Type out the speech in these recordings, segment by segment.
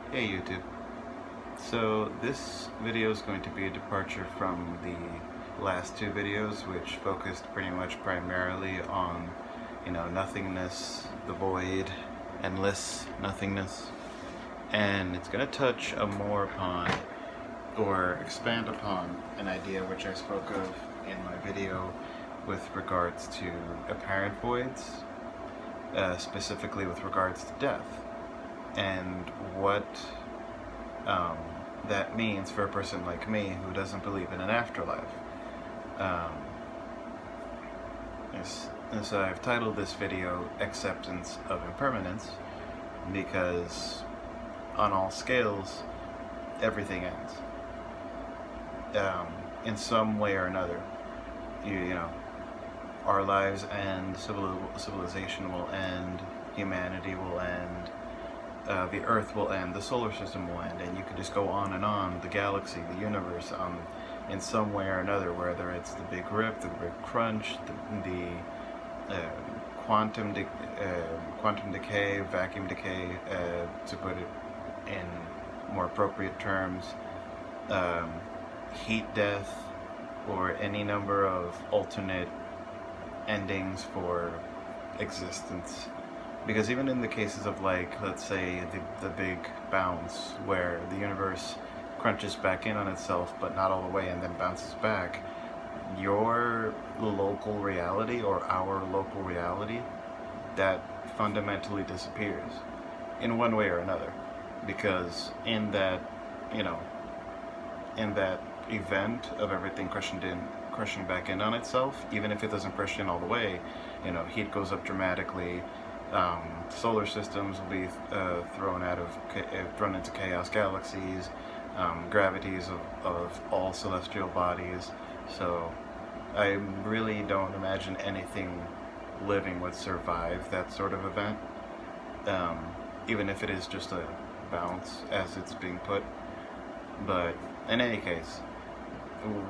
Hey YouTube. So this video is going to be a departure from the last two videos, which focused pretty much primarily on, nothingness, the void, endless nothingness. And it's going to touch more upon, or expand upon, an idea which I spoke of in my video with regards to apparent voids, specifically with regards to death, and what that means for a person like me who doesn't believe in an afterlife. Um, and so I've titled this video Acceptance of Impermanence because on all scales, everything ends. In some way or another. Our lives end, civilization will end, humanity will end, the Earth will end, the solar system will end, and you could just go on, the galaxy, the universe, in some way or another, whether it's the Big Rip, the Big Crunch, the quantum decay, vacuum decay, to put it in more appropriate terms, heat death, or any number of alternate endings for existence. Because even in the cases of, like, let's say, the big bounce, where the universe crunches back in on itself, but not all the way, and then bounces back, your local reality, or our local reality, that fundamentally disappears in one way or another. Because in that, in that event of everything crushing back in on itself, even if it doesn't crush in all the way, heat goes up dramatically. Solar systems will be thrown into chaos, galaxies, gravities of all celestial bodies. So I really don't imagine anything living would survive that sort of event, even if it is just a bounce, as it's being put. But in any case,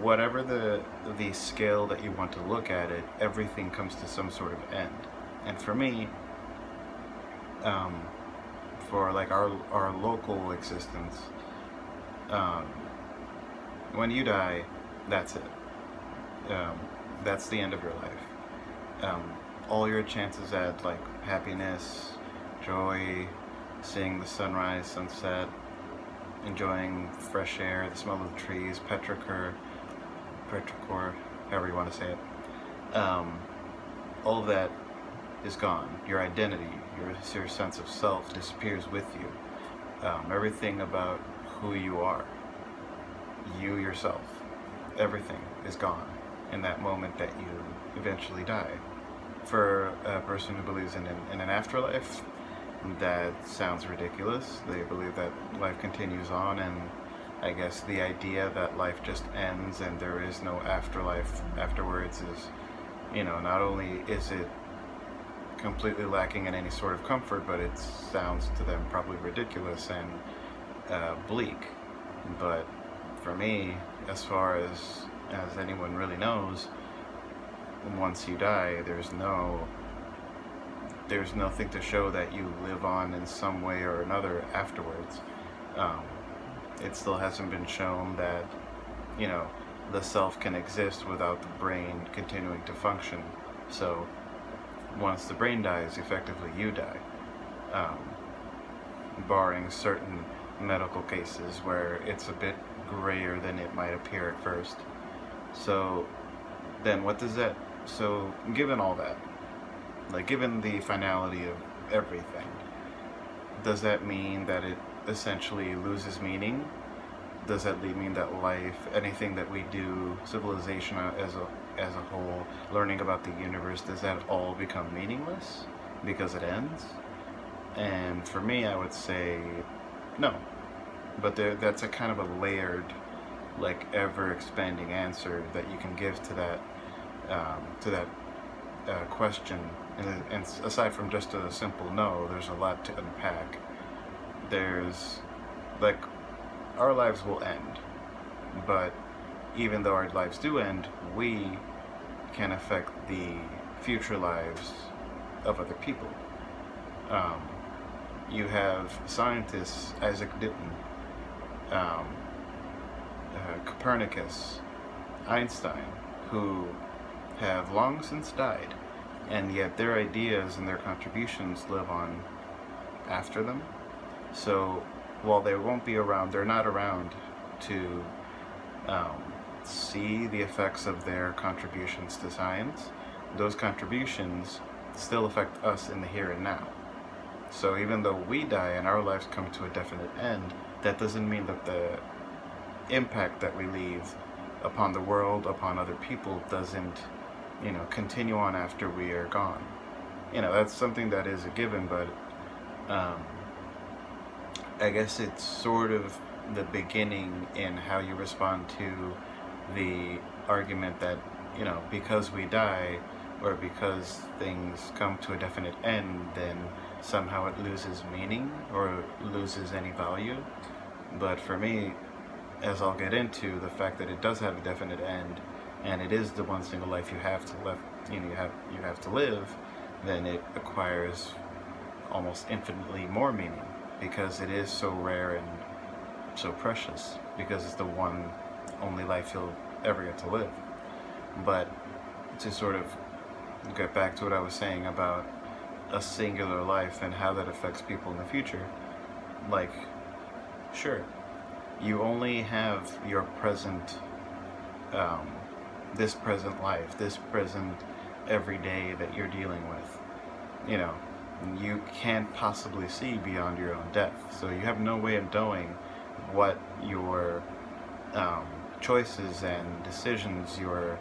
whatever the scale that you want to look at it, everything comes to some sort of end. And for me, for like our local existence, when you die, that's it. That's the end of your life. All your chances at, like, happiness, joy, seeing the sunrise, sunset, enjoying fresh air, the smell of the trees, petrichor, however you want to say it, all of that is gone. Your identity, your sense of self disappears with you. Everything about who you are, you yourself, everything is gone in that moment that you eventually die. For a person who believes in an afterlife, that sounds ridiculous. They believe that life continues on, and I guess the idea that life just ends and there is no afterlife afterwards is, not only is it completely lacking in any sort of comfort, but it sounds to them probably ridiculous and bleak. But for me, as far as anyone really knows, once you die, there's nothing to show that you live on in some way or another afterwards. It still hasn't been shown that, the self can exist without the brain continuing to function. So once the brain dies, effectively you die, barring certain medical cases where it's a bit grayer than it might appear at first. So then so given all that, like, given the finality of everything, does that mean that it essentially loses meaning? Does that mean that life, anything that we do, civilization as a whole, learning about the universe, does that all become meaningless because it ends? And for me, I would say no. But that's a kind of a layered, like, ever-expanding answer that you can give to that question. And aside from just a simple no, there's a lot to unpack. There's, like, our lives will end, but even though our lives do end, we can affect the future lives of other people. you have scientists, Isaac Newton, um, Copernicus, Einstein, who have long since died, and yet their ideas and their contributions live on after them. So while they won't be around, they're not around to see the effects of their contributions to science. Those contributions still affect us in the here and now. So even though we die and our lives come to a definite end, that doesn't mean that the impact that we leave upon the world, upon other people, doesn't, continue on after we are gone. That's something that is a given, but I guess it's sort of the beginning in how you respond to the argument that, because we die, or because things come to a definite end, then somehow it loses meaning or loses any value. But for me, as I'll get into, the fact that it does have a definite end, and it is the one single life you have to live, then it acquires almost infinitely more meaning, because it is so rare and so precious, because it's the one only life you'll ever get to live. But to sort of get back to what I was saying about a singular life and how that affects people in the future, like, sure, you only have your present, this present life, this present everyday that you're dealing with. You can't possibly see beyond your own death, so you have no way of knowing what your choices and decisions, your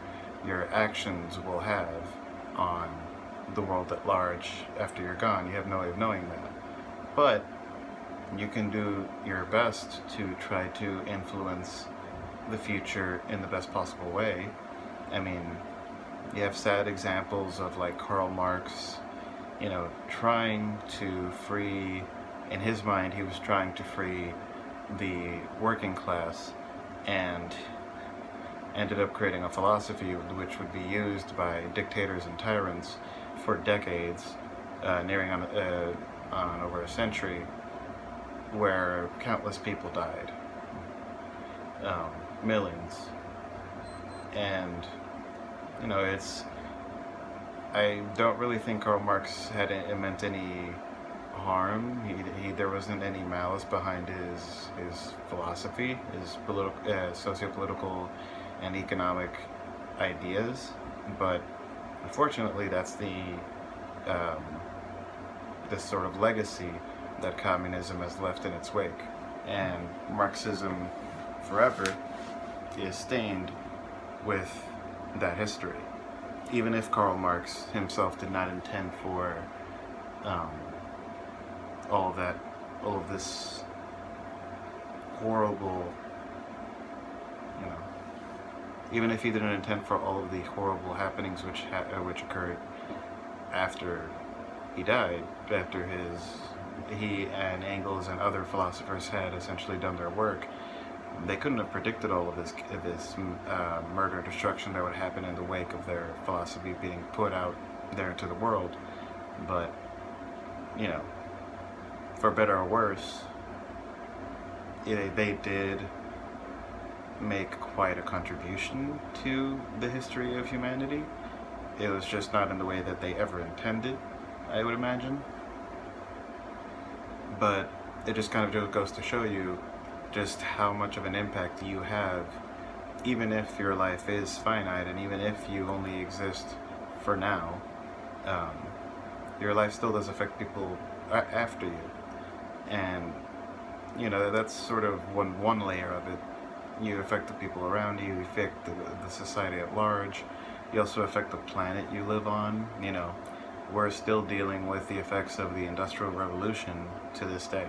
actions will have on the world at large after you're gone. You have no way of knowing that. But you can do your best to try to influence the future in the best possible way. I mean, you have sad examples of like Karl Marx, trying to free, in his mind, he was trying to free the working class, and ended up creating a philosophy which would be used by dictators and tyrants for decades, nearing on over a century, where countless people died, millions. And I don't really think Karl Marx had meant any harm. There wasn't any malice behind his philosophy, his socio-political and economic ideas. But unfortunately, that's this sort of legacy that communism has left in its wake. And Marxism forever is stained with that history. Even if Karl Marx himself did not intend for all of this horrible, even if he didn't intend for all of the horrible happenings which occurred after he died, after he and Engels and other philosophers had essentially done their work, they couldn't have predicted all of this murder, destruction that would happen in the wake of their philosophy being put out there into the world. But, for better or worse, they did make quite a contribution to the history of humanity. It was just not in the way that they ever intended, I would imagine. But it just kind of just goes to show you just how much of an impact you have, even if your life is finite, and even if you only exist for now. Your life still does affect people after you, and that's sort of one layer of it. You affect the people around you, you affect the society at large. You also affect the planet you live on. We're still dealing with the effects of the Industrial Revolution to this day.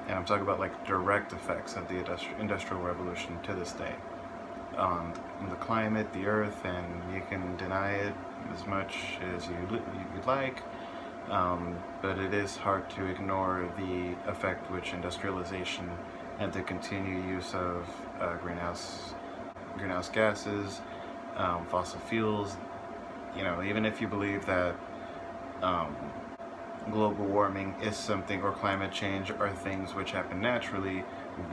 And I'm talking about like direct effects of the Industrial Revolution to this day on the climate, the earth, and you can deny it as much as you'd like, but it is hard to ignore the effect which industrialization and the continued use of greenhouse gases, fossil fuels, even if you believe that global warming is something, or climate change are things which happen naturally,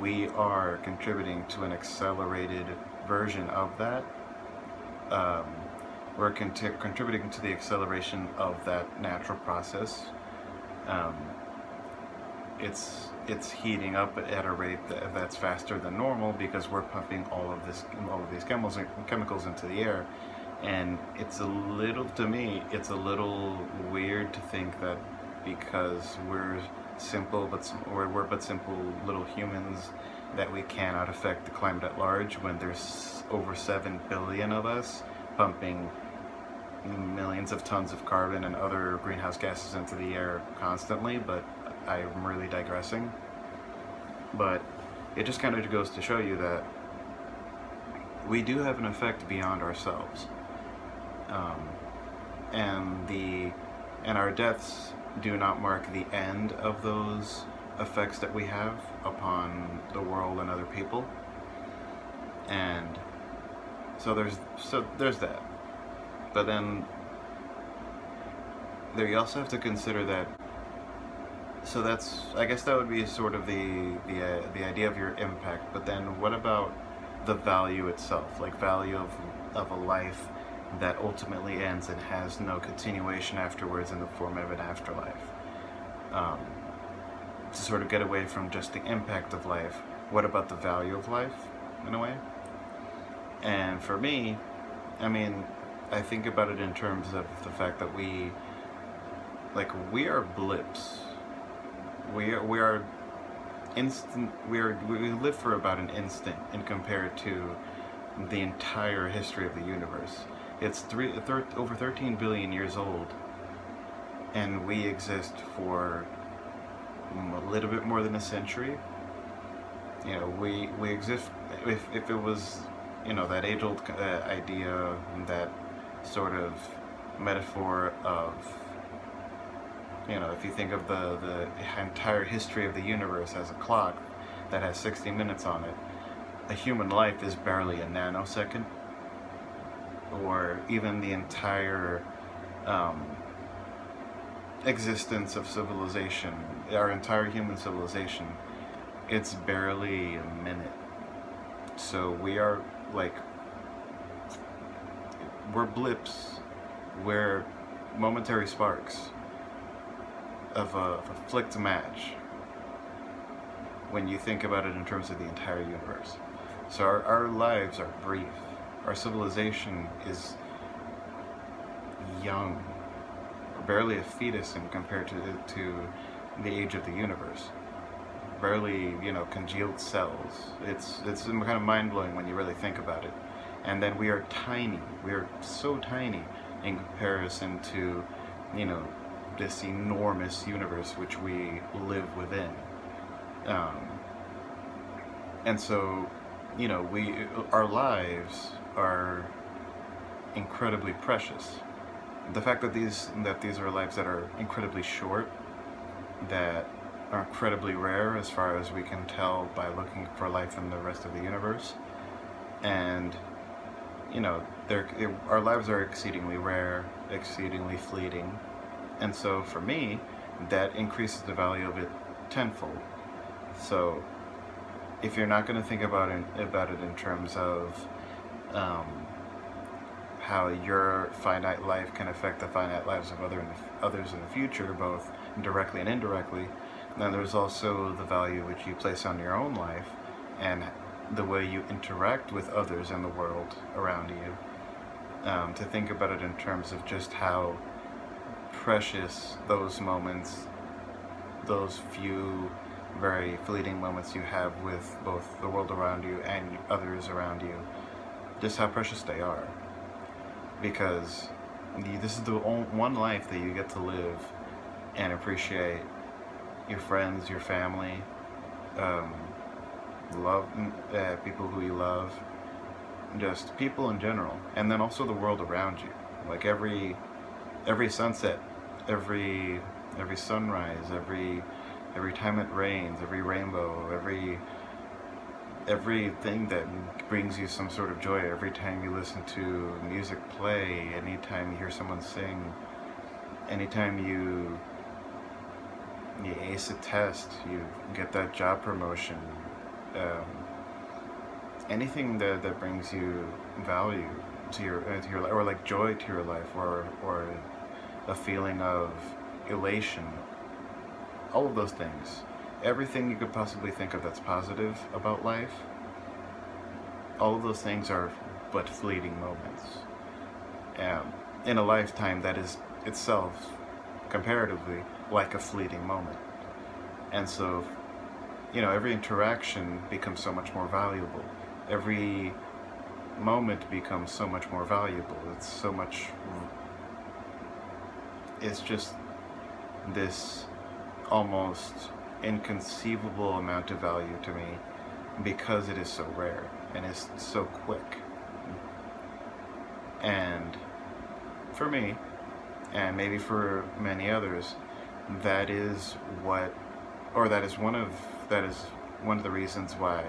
we are contributing to an accelerated version of that. Um, we're contributing to the acceleration of that natural process. Um, it's heating up at a rate that's faster than normal because we're pumping all of these chemicals into the air, and it's a little, to me, it's a little weird to think that because we're but simple little humans, that we cannot affect the climate at large when there's over 7 billion of us pumping millions of tons of carbon and other greenhouse gases into the air constantly. But I'm really digressing. But it just kind of goes to show you that we do have an effect beyond ourselves, and our deaths do not mark the end of those effects that we have upon the world and other people. And so there's that. But then there, you also have to consider that. So that's, I guess that would be sort of the idea of your impact. But then what about the value itself, like value of a life that ultimately ends and has no continuation afterwards in the form of an afterlife? To sort of get away from just the impact of life, what about the value of life, in a way? And for me, I mean, I think about it in terms of the fact that we are blips. We are instant. We live for about an instant, and compared to the entire history of the universe, it's over 13 billion years old, and we exist for a little bit more than a century. You know, we exist. If it was, you know, that age-old idea, that sort of metaphor of, you know, if you think of the entire history of the universe as a clock that has 60 minutes on it, a human life is barely a nanosecond, or even the entire existence of civilization, our entire human civilization, it's barely a minute. So we are we're blips, we're momentary sparks of a flicked match when you think about it in terms of the entire universe. So our lives are brief. Our civilization is young, barely a fetus in compared to the age of the universe. Barely, you know, congealed cells. It's kind of mind-blowing when you really think about it. And then we are tiny. We are so tiny in comparison to, you know, this enormous universe which we live within. And so, you know, our lives are incredibly precious. The fact that these are lives that are incredibly short, that are incredibly rare as far as we can tell by looking for life in the rest of the universe, and, you know, our lives are exceedingly rare, exceedingly fleeting, and so for me, that increases the value of it tenfold. So if you're not going to think about it in terms of how your finite life can affect the finite lives of others in the future, both directly and indirectly, then there's also the value which you place on your own life and the way you interact with others in the world around you. To think about it in terms of just how precious those moments, those few very fleeting moments you have with both the world around you and others around you, just how precious they are. Because this is the one life that you get to live and appreciate your friends, your family, love people who you love, just people in general, and then also the world around you. Like every sunset, every sunrise, every time it rains, every rainbow, everything that brings you some sort of joy, every time you listen to music play, anytime you hear someone sing, anytime you you ace a test, you get that job promotion, um, anything that brings you value to your life, or like joy to your life, or a feeling of elation, all of those things, everything you could possibly think of that's positive about life, all of those things are but fleeting moments. In a lifetime that is itself, comparatively, like a fleeting moment. And so, every interaction becomes so much more valuable. Every moment becomes so much more valuable. It's just this almost inconceivable amount of value to me because it is so rare and it's so quick. And for me, and maybe for many others, that is one of the reasons why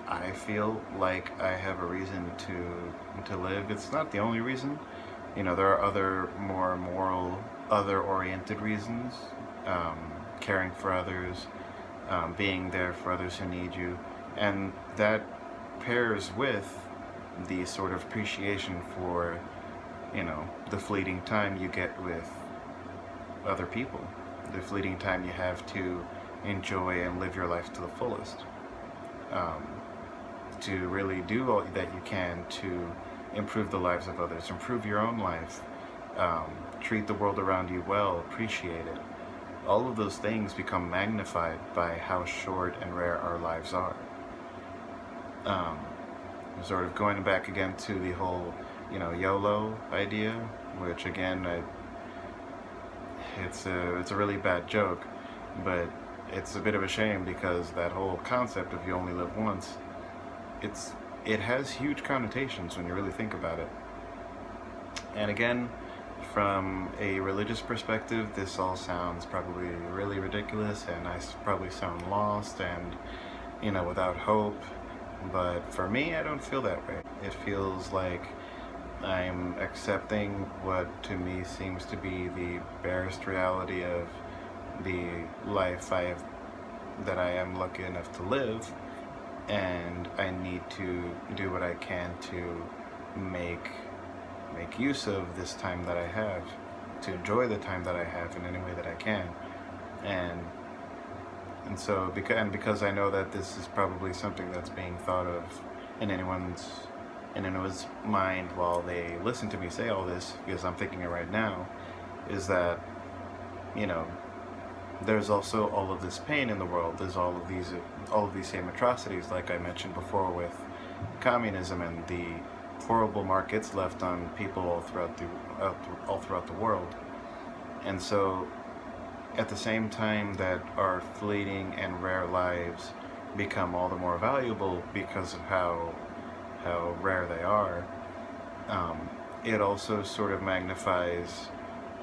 I feel like I have a reason to live. It's not the only reason. There are other more moral, other-oriented reasons. Caring for others, being there for others who need you, and that pairs with the sort of appreciation for, the fleeting time you get with other people, the fleeting time you have to enjoy and live your life to the fullest, to really do all that you can to improve the lives of others, improve your own life, treat the world around you well, appreciate it. All of those things become magnified by how short and rare our lives are. Sort of going back again to the whole, YOLO idea, which again, it's a really bad joke, but it's a bit of a shame because that whole concept of you only live once, it has huge connotations when you really think about it. And again, from a religious perspective, this all sounds probably really ridiculous, and I probably sound lost and, without hope. But for me, I don't feel that way. It feels like I'm accepting what to me seems to be the barest reality of the life that I am lucky enough to live, and I need to do what I can to make use of this time that I have, to enjoy the time that I have in any way that I can, and so because I know that this is probably something that's being thought of in anyone's mind while they listen to me say all this, because I'm thinking it right now, is that there's also all of this pain in the world. There's all of these same atrocities, like I mentioned before, with communism and the horrible markets left on people all throughout the world. And so, at the same time that our fleeting and rare lives become all the more valuable because of how rare they are, it also sort of magnifies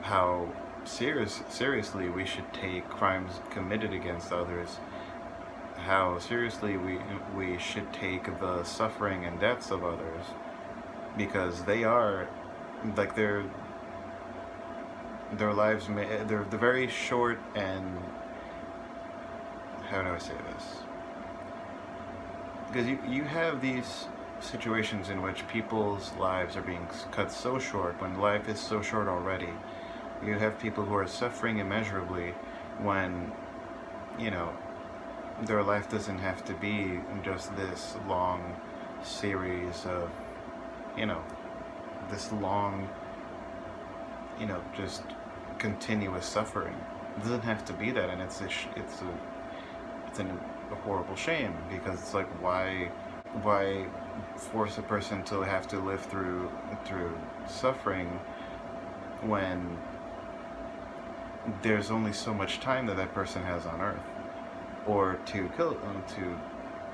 how seriously we should take crimes committed against others, how seriously we should take the suffering and deaths of others, because they are, like, their lives, they're very short, and how do I say this? Because you have these situations in which people's lives are being cut so short, when life is so short already. You have people who are suffering immeasurably when, their life doesn't have to be just this long series of, this long, just continuous suffering. It doesn't have to be that, and it's a horrible shame, because it's like, why force a person to have to live through suffering when there's only so much time that person has on Earth, or to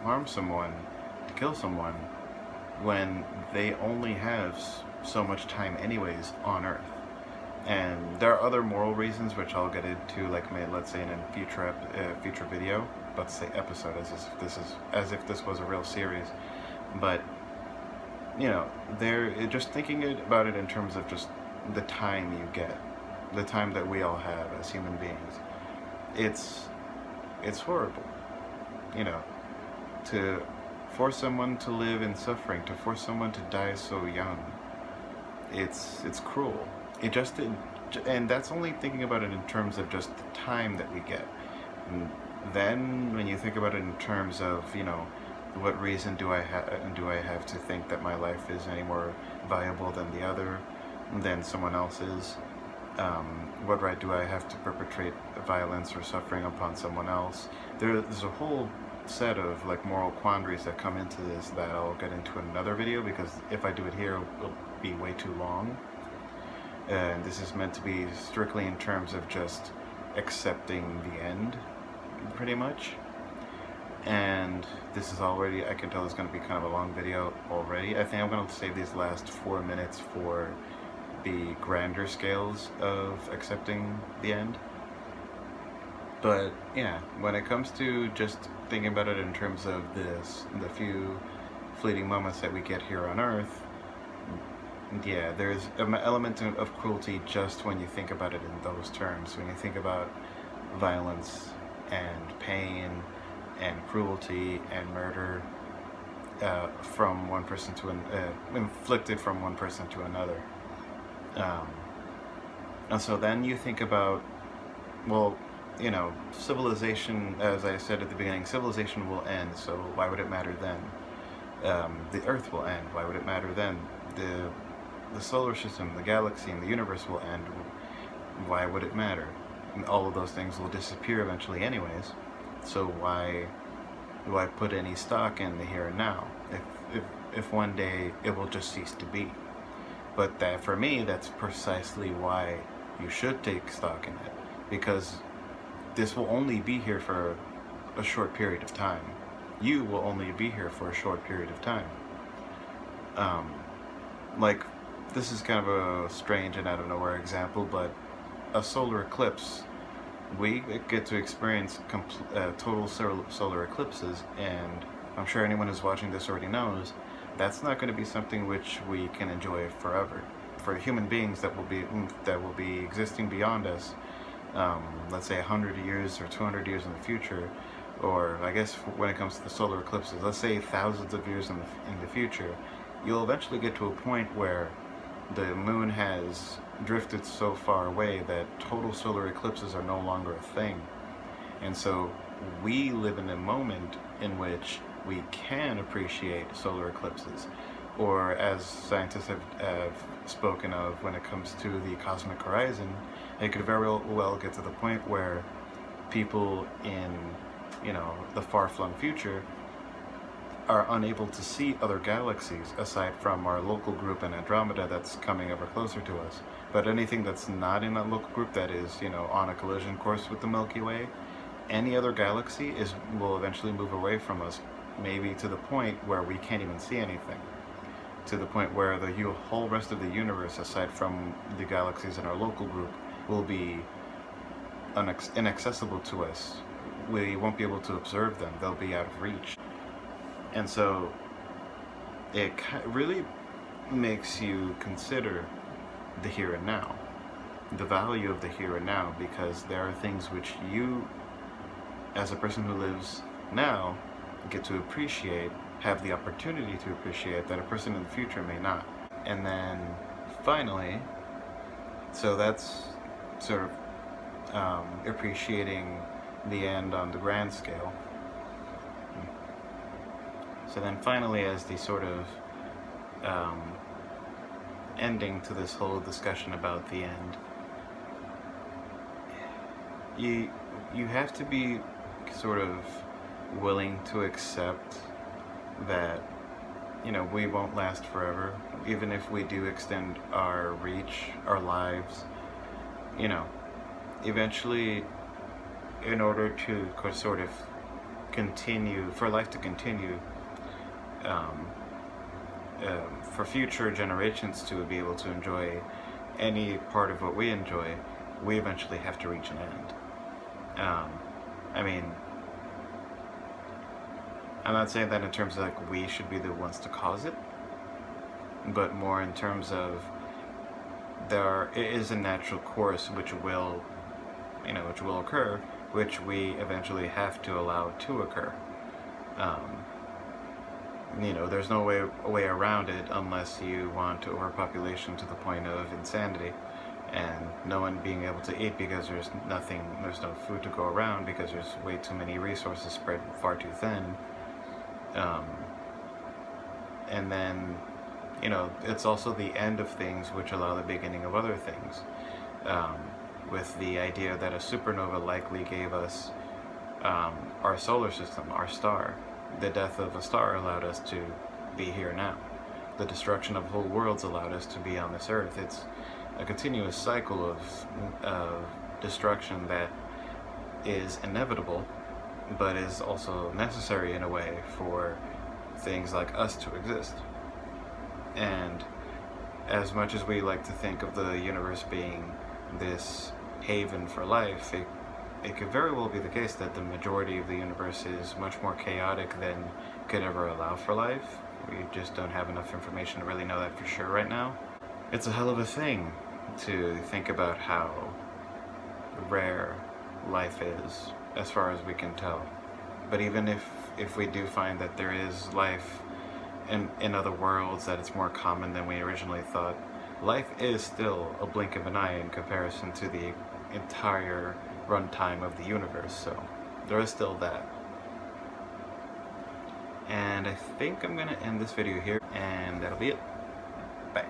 harm someone, to kill someone, when they only have so much time anyways on Earth. And there are other moral reasons, which I'll get into, like, let's say in a future video. Let's say episode, as if this was a real series. But they're just thinking about it in terms of just the time you get, the time that we all have as human beings. it's horrible, you know, to force someone to live in suffering, to force someone to die so young. It's cruel. It just, and that's only thinking about it in terms of just the time that we get. And then when you think about it in terms of, you know, what reason do I have to think that my life is any more valuable than the other, than someone else's? What right do I have to perpetrate violence or suffering upon someone else? There's a whole set of like moral quandaries that come into this that I'll get into in another video, because if I do it here, it'll be way too long. And this is meant to be strictly in terms of just accepting the end, pretty much. And this is already, I can tell it's going to be kind of a long video already. I think I'm going to save these last 4 minutes for the grander scales of accepting the end. But yeah, when it comes to just thinking about it in terms of the few fleeting moments that we get here on Earth, yeah, there's an element of cruelty just when you think about it in those terms. When you think about violence and pain and cruelty and murder from one person to inflicted from one person to another. And so then you think about, well, you know, civilization, as I said at the beginning, civilization will end, so why would it matter then? The Earth will end, why would it matter then? The solar system, the galaxy, and the universe will end, why would it matter? And all of those things will disappear eventually anyways, so why do I put any stock in the here and now? If one day it will just cease to be. But that, for me, that's precisely why you should take stock in it, because this will only be here for a short period of time. You will only be here for a short period of time. Like, this is kind of a strange and out of nowhere example, but a solar eclipse, we get to experience total solar eclipses, and I'm sure anyone who's watching this already knows that's not going to be something which we can enjoy forever. For human beings that will be existing beyond us, let's say 100 years or 200 years in the future, or I guess when it comes to the solar eclipses, let's say thousands of years in the future, you'll eventually get to a point where the moon has drifted so far away that total solar eclipses are no longer a thing. And so we live in a moment in which we can appreciate solar eclipses, or as scientists have spoken of when it comes to the cosmic horizon, it could very well get to the point where people in, you know, the far-flung future are unable to see other galaxies aside from our local group in Andromeda that's coming ever closer to us. But anything that's not in that local group, that is, you know, on a collision course with the Milky Way, any other galaxy will eventually move away from us, maybe to the point where we can't even see anything. To the point where the whole rest of the universe, aside from the galaxies in our local group, will be inaccessible to us. We won't be able to observe them. They'll be out of reach. And so it really makes you consider the here and now, the value of the here and now, because there are things which you, as a person who lives now, get to appreciate, have the opportunity to appreciate, that a person in the future may not. And then finally, so that's sort of appreciating the end on the grand scale. So then finally, as the sort of ending to this whole discussion about the end, you have to be sort of willing to accept that, you know, we won't last forever, even if we do extend our reach, our lives, you know, eventually, in order to sort of continue, for life to continue, for future generations to be able to enjoy any part of what we enjoy, we eventually have to reach an end. I mean, I'm not saying that in terms of like we should be the ones to cause it, but more in terms of it is a natural course which will occur, which we eventually have to allow to occur. You know, there's no way around it unless you want overpopulation to the point of insanity, and no one being able to eat because there's no food to go around because there's way too many resources spread far too thin. And then, you know, it's also the end of things which allow the beginning of other things. With the idea that a supernova likely gave us our solar system, our star. The death of a star allowed us to be here now. The destruction of whole worlds allowed us to be on this earth. It's a continuous cycle of destruction that is inevitable, but is also necessary in a way for things like us to exist. And as much as we like to think of the universe being this haven for life, it could very well be the case that the majority of the universe is much more chaotic than could ever allow for life. We just don't have enough information to really know that for sure right now. It's a hell of a thing to think about how rare life is, as far as we can tell. But even if we do find that there is life in other worlds, that it's more common than we originally thought, life is still a blink of an eye in comparison to the entire runtime of the universe, so there is still that. And I think I'm gonna end this video here, and that'll be it. Bye.